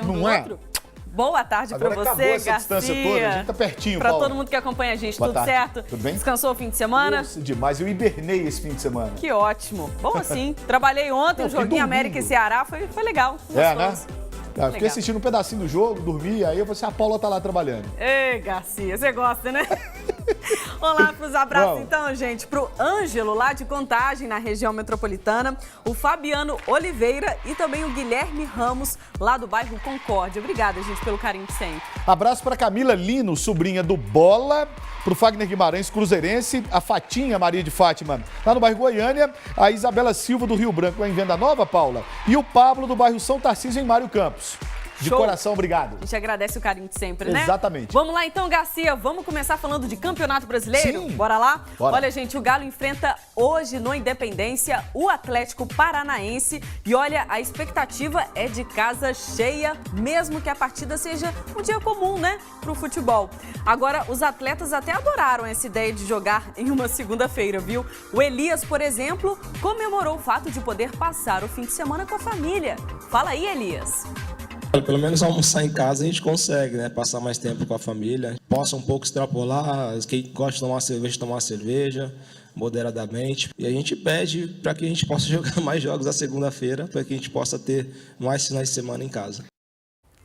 longe um do outro. Boa tarde para você, acabou essa Garcia. distância toda, a gente tá pertinho, Para Paulo. todo mundo que acompanha a gente, Boa tudo tarde. certo? Tudo bem? Descansou o fim de semana? Nossa, demais. Eu hibernei esse fim de semana. Que ótimo. Bom assim. Trabalhei ontem, Não, um joguinho América e Ceará, foi legal. É, né? Gostoso. Eu fiquei assistindo um pedacinho do jogo, dormi, aí eu falei assim, a Paula tá lá trabalhando. Ei, Garcia, você gosta, né? Olá pros abraços, Vamos. então, gente. Pro Ângelo, lá de Contagem, na região metropolitana, o Fabiano Oliveira e também o Guilherme Ramos, lá do bairro Concórdia. Obrigada, gente, pelo carinho de sempre. Abraço pra Camila Lino, sobrinha do Bola, pro Fagner Guimarães, cruzeirense, a Fatinha Maria de Fátima, lá no bairro Goiânia, a Isabela Silva do Rio Branco, lá em Venda Nova, Paula, e o Pablo do bairro São Tarcísio, em Mário Campos. De Show. coração, obrigado. A gente agradece o carinho de sempre, né? Exatamente. Vamos lá então, Garcia. Vamos começar falando de Campeonato Brasileiro? Sim. Bora lá? Bora. Olha, gente, o Galo enfrenta hoje no Independência o Atlético Paranaense. E olha, a expectativa é de casa cheia, mesmo que a partida seja um dia comum, né? Pro futebol. Agora, os atletas até adoraram essa ideia de jogar em uma segunda-feira, viu? O Elias, por exemplo, comemorou o fato de poder passar o fim de semana com a família. Fala aí, Elias. Pelo menos almoçar em casa a gente consegue, né? Passar mais tempo com a família. Possa um pouco extrapolar, quem gosta de tomar uma cerveja, moderadamente. E a gente pede para que a gente possa jogar mais jogos na segunda-feira, para que a gente possa ter mais finais de semana em casa.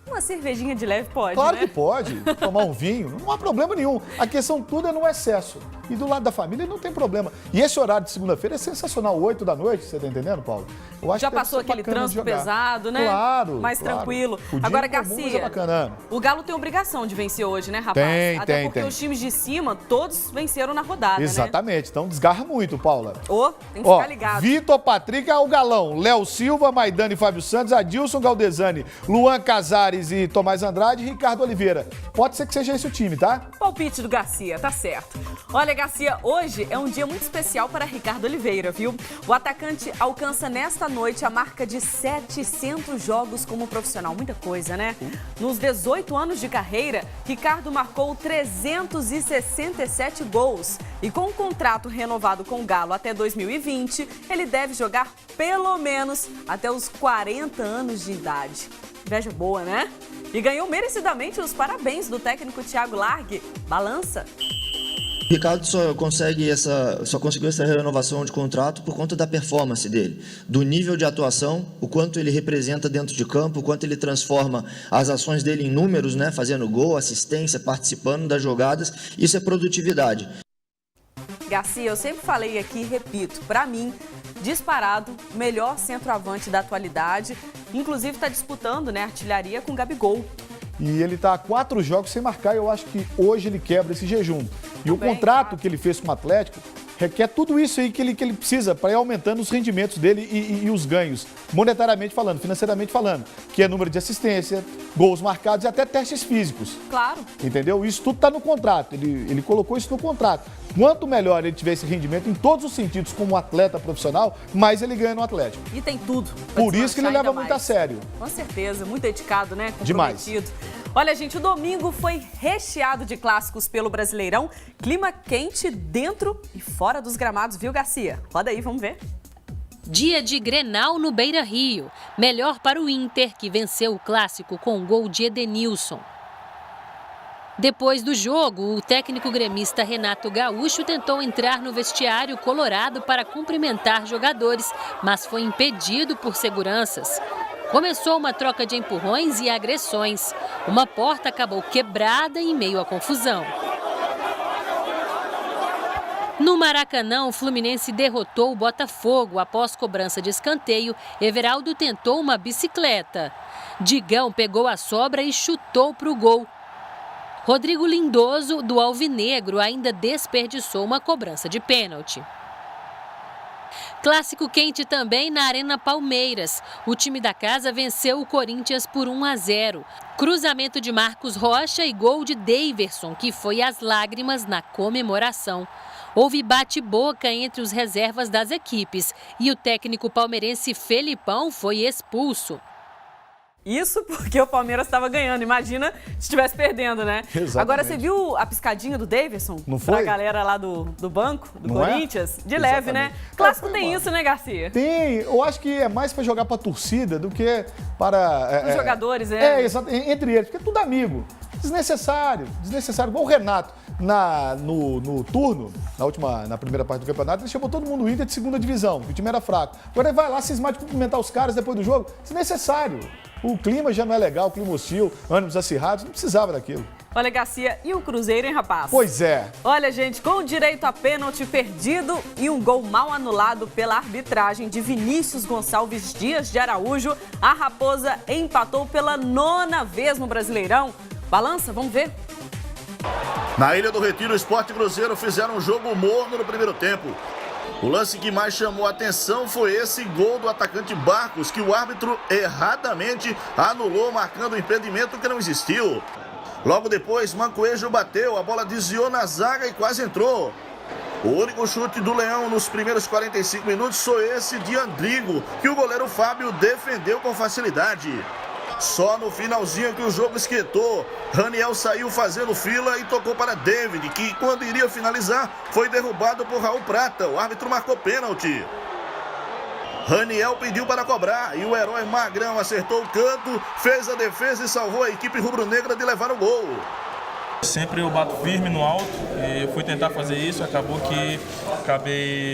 Uma cervejinha de leve pode, Claro né? que pode, tomar um vinho, não há problema nenhum. A questão tudo é no excesso. E do lado da família não tem problema. E esse horário de segunda-feira é sensacional, 8 da noite, você tá entendendo, Paulo? Eu acho Já que deve passou ser aquele bacana de trânsito jogar. pesado, né? Claro. Mais claro. tranquilo. O dia Agora, em comum, mas é Garcia, bacana. o Galo tem obrigação de vencer hoje, né, rapaz? Tem, Até tem, porque tem. os times de cima, todos venceram na rodada, Exatamente, então desgarra muito, Paula. né? Ô, tem que Ó, ficar ligado. Vitor Patrick é o galão. Léo Silva, Maidana e Fábio Santos, Adilson Galdesani, Luan Casares e Tomás Andrade e Ricardo Oliveira. Pode ser que seja esse o time, tá? Palpite do Garcia, tá certo. Olha, Garcia, hoje é um dia muito especial para Ricardo Oliveira, viu? O atacante alcança nesta noite a marca de 700 jogos como profissional. Muita coisa, né? Nos 18 anos de carreira, Ricardo marcou 367 gols. E com um contrato renovado com o Galo até 2020, ele deve jogar pelo menos até os 40 anos de idade. Inveja boa, né? E ganhou merecidamente os parabéns do técnico Thiago Largue. Balança. O Ricardo só conseguiu essa renovação de contrato por conta da performance dele, do nível de atuação, o quanto ele representa dentro de campo, o quanto ele transforma as ações dele em números, né, fazendo gol, assistência, participando das jogadas. Isso é produtividade. Garcia, eu sempre falei aqui e repito, para mim, disparado, melhor centroavante da atualidade. Inclusive está disputando, né, artilharia com o Gabigol. E ele tá há 4 jogos sem marcar e eu acho que hoje ele quebra esse jejum. E o Também, contrato claro. que ele fez com o Atlético requer tudo isso aí que ele precisa para ir aumentando os rendimentos dele e os ganhos, monetariamente falando, financeiramente falando, que é número de assistência, gols marcados e até testes físicos. Claro. Entendeu? Isso tudo está no contrato, ele colocou isso no contrato. Quanto melhor ele tiver esse rendimento em todos os sentidos como atleta profissional, mais ele ganha no Atlético. E tem tudo. pra Por isso que ele deslanchar leva ainda muito a mais. sério. Com certeza, muito dedicado, né? Demais. Comprometido. Olha, gente, o domingo foi recheado de clássicos pelo Brasileirão. Clima quente dentro e fora dos gramados, viu, Garcia? Roda aí, vamos ver. Dia de Grenal no Beira-Rio. Melhor para o Inter, que venceu o clássico com um gol de Edenilson. Depois do jogo, o técnico gremista Renato Gaúcho tentou entrar no vestiário colorado para cumprimentar jogadores, mas foi impedido por seguranças. Começou uma troca de empurrões e agressões. Uma porta acabou quebrada em meio à confusão. No Maracanã, o Fluminense derrotou o Botafogo. Após cobrança de escanteio, Everaldo tentou uma bicicleta. Digão pegou a sobra e chutou para o gol. Rodrigo Lindoso, do Alvinegro, ainda desperdiçou uma cobrança de pênalti. Clássico quente também na Arena Palmeiras. O time da casa venceu o Corinthians por 1-0. Cruzamento de Marcos Rocha e gol de Daverson, que foi às lágrimas na comemoração. Houve bate-boca entre os reservas das equipes e o técnico palmeirense Felipão foi expulso. Isso porque o Palmeiras estava ganhando. Imagina se estivesse perdendo, né? Exatamente. Agora, você viu a piscadinha do Davidson? Não foi? Pra galera lá do banco, do Não Corinthians? é? De leve, né? Exatamente. Clássico Foi tem mal. isso, né, Garcia? Tem, eu acho que é mais para jogar para a torcida do que para... Os jogadores, né? Exato, entre eles, porque é tudo amigo. Desnecessário, igual o Renato. No turno, na primeira parte do campeonato, ele chamou todo mundo do Inter de segunda divisão, que o time era fraco. Agora ele vai lá cismar de cumprimentar os caras depois do jogo. Desnecessário. O clima já não é legal, o clima hostil, ânimos acirrados, não precisava daquilo. Olha, Garcia, e o Cruzeiro, hein, rapaz? Pois é. Olha, gente, com direito a pênalti perdido e um gol mal anulado pela arbitragem de Vinícius Gonçalves Dias de Araújo, a Raposa empatou pela 9ª vez no Brasileirão. Balança, vamos ver? Na Ilha do Retiro, o Sport e Cruzeiro fizeram um jogo morno no primeiro tempo. O lance que mais chamou a atenção foi esse gol do atacante Barcos, que o árbitro erradamente anulou, marcando um impedimento que não existiu. Logo depois, Mancoejo bateu, a bola desviou na zaga e quase entrou. O único chute do Leão nos primeiros 45 minutos foi esse de Andrigo, que o goleiro Fábio defendeu com facilidade. Só no finalzinho que o jogo esquentou, Raniel saiu fazendo fila e tocou para David, que quando iria finalizar, foi derrubado por Raul Prata. O árbitro marcou pênalti. Raniel pediu para cobrar e o herói Magrão acertou o canto, fez a defesa e salvou a equipe rubro-negra de levar o gol. Sempre eu bato firme no alto e eu fui tentar fazer isso, acabei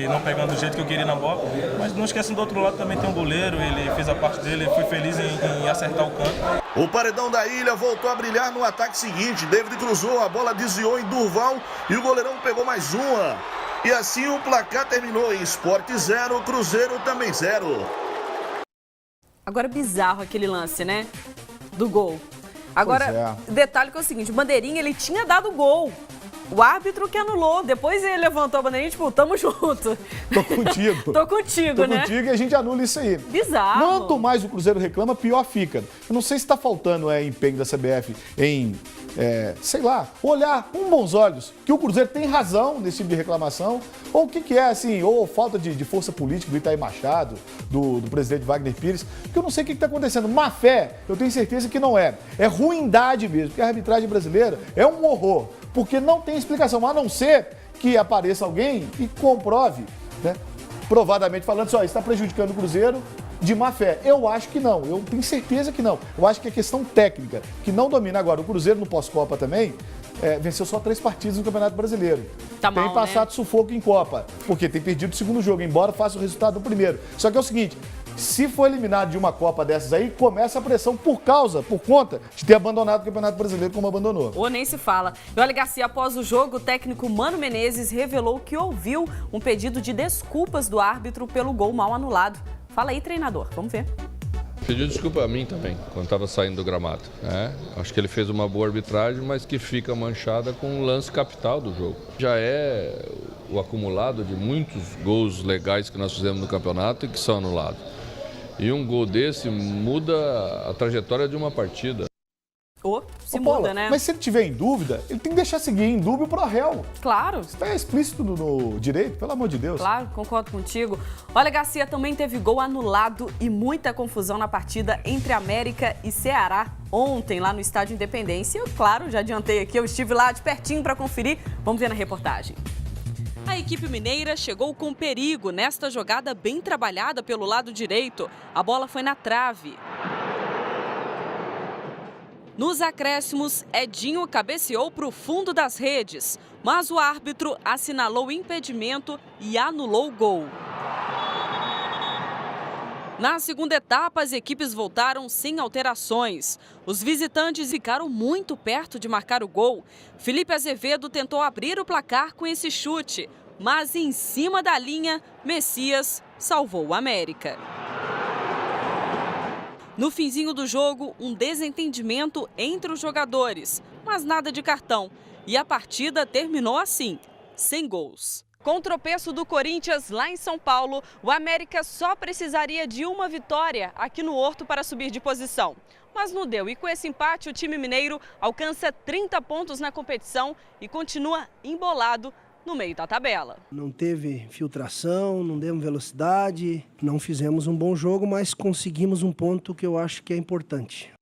não pegando do jeito que eu queria na bola, mas não esquecem do outro lado também tem um goleiro, ele fez a parte dele, fui feliz em acertar o canto. O paredão da Ilha voltou a brilhar no ataque seguinte, David cruzou, a bola desviou em Durval e o goleirão pegou mais uma. E assim o placar terminou em Sport 0, Cruzeiro também 0. Agora, bizarro aquele lance, né? Do gol. Agora, detalhe que é o seguinte, o Bandeirinha, ele tinha dado gol. O árbitro que anulou. Depois ele levantou a bandeirinha, tipo, tamo junto. Tô contigo. Tô contigo, Tô né? contigo e a gente anula isso aí. Bizarro. Quanto mais o Cruzeiro reclama, pior fica. Eu não sei se tá faltando empenho da CBF em, sei lá, olhar com bons olhos que o Cruzeiro tem razão nesse tipo de reclamação, ou o que é, assim, ou falta de força política do Itaí Machado, do presidente Wagner Pires, que eu não sei o que tá acontecendo. Má fé, eu tenho certeza que não é. É ruindade mesmo, porque a arbitragem brasileira é um horror, porque não tem explicação, a não ser que apareça alguém e comprove, né, provadamente falando, isso está prejudicando o Cruzeiro de má fé. Eu acho que não, eu tenho certeza que não. Eu acho que é questão técnica, que não domina agora. O Cruzeiro no pós-Copa também venceu só 3 partidas no Campeonato Brasileiro. Tá mal, tem passado né? sufoco em Copa, porque tem perdido o segundo jogo, embora faça o resultado do primeiro. Só que é o seguinte, se for eliminado de uma Copa dessas aí, começa a pressão por conta de ter abandonado o Campeonato Brasileiro como abandonou. Ou nem se fala. E olha, Garcia, após o jogo, o técnico Mano Menezes revelou que ouviu um pedido de desculpas do árbitro pelo gol mal anulado. Fala aí, treinador. Vamos ver. Pediu desculpa a mim também, quando estava saindo do gramado. Acho que ele fez uma boa arbitragem, mas que fica manchada com um lance capital do jogo. Já é o acumulado de muitos gols legais que nós fizemos no campeonato e que são anulados. E um gol desse muda a trajetória de uma partida. Ou se Paula, muda, né? Mas se ele tiver em dúvida, ele tem que deixar seguir em dúvida pro réu. Claro. Está explícito no direito, pelo amor de Deus. Claro, concordo contigo. Olha, Garcia, também teve gol anulado e muita confusão na partida entre América e Ceará ontem, lá no Estádio Independência. Eu, claro, já adiantei aqui, eu estive lá de pertinho para conferir. Vamos ver na reportagem. A equipe mineira chegou com perigo nesta jogada bem trabalhada pelo lado direito. A bola foi na trave. Nos acréscimos, Edinho cabeceou para o fundo das redes, mas o árbitro assinalou o impedimento e anulou o gol. Na segunda etapa, as equipes voltaram sem alterações. Os visitantes ficaram muito perto de marcar o gol. Felipe Azevedo tentou abrir o placar com esse chute, mas em cima da linha, Messias salvou o América. No finzinho do jogo, um desentendimento entre os jogadores, mas nada de cartão. E a partida terminou assim, sem gols. Com o tropeço do Corinthians lá em São Paulo, o América só precisaria de uma vitória aqui no Horto para subir de posição. Mas não deu, e com esse empate o time mineiro alcança 30 pontos na competição e continua embolado no meio da tabela. Não teve filtração, não demos velocidade, não fizemos um bom jogo, mas conseguimos um ponto que eu acho que é importante.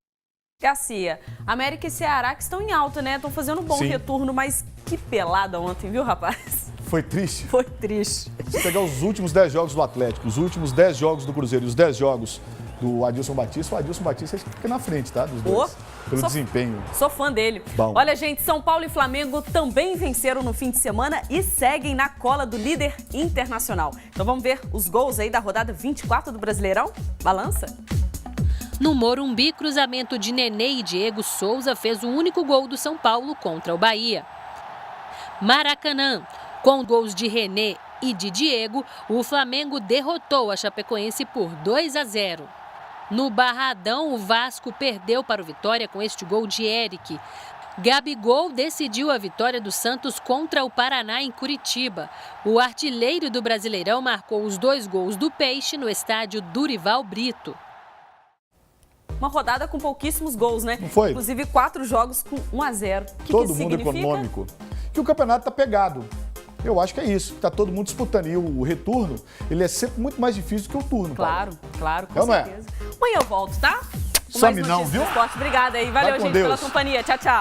Garcia, América e Ceará que estão em alta, né? Estão fazendo um bom retorno, mas que pelada ontem, viu, rapaz? Foi triste. Foi triste. Se pegar os últimos 10 jogos do Atlético, os últimos 10 jogos do Cruzeiro e os 10 jogos do Adilson Batista, o Adilson Batista fica na frente, tá? Dos dois. Pelo desempenho. Sou fã dele. Bom. Olha, gente, São Paulo e Flamengo também venceram no fim de semana e seguem na cola do líder internacional. Então vamos ver os gols aí da rodada 24 do Brasileirão? Balança? No Morumbi, cruzamento de Nenê e Diego Souza fez o único gol do São Paulo contra o Bahia. Maracanã, com gols de René e de Diego, o Flamengo derrotou a Chapecoense por 2-0. No Barradão, o Vasco perdeu para o Vitória com este gol de Eric. Gabigol decidiu a vitória do Santos contra o Paraná em Curitiba. O artilheiro do Brasileirão marcou os 2 gols do Peixe no estádio Durival Brito. Uma rodada com pouquíssimos gols, né? Não foi? Inclusive 4 jogos com 1-0. Todo mundo econômico. Que o campeonato tá pegado. Eu acho que é isso. Tá todo mundo disputando. E o retorno, ele é sempre muito mais difícil que o turno. Claro, claro, com certeza. Amanhã eu volto, tá? Some não, viu? Esporte. Obrigada aí. Valeu, gente, pela companhia. Tchau, tchau.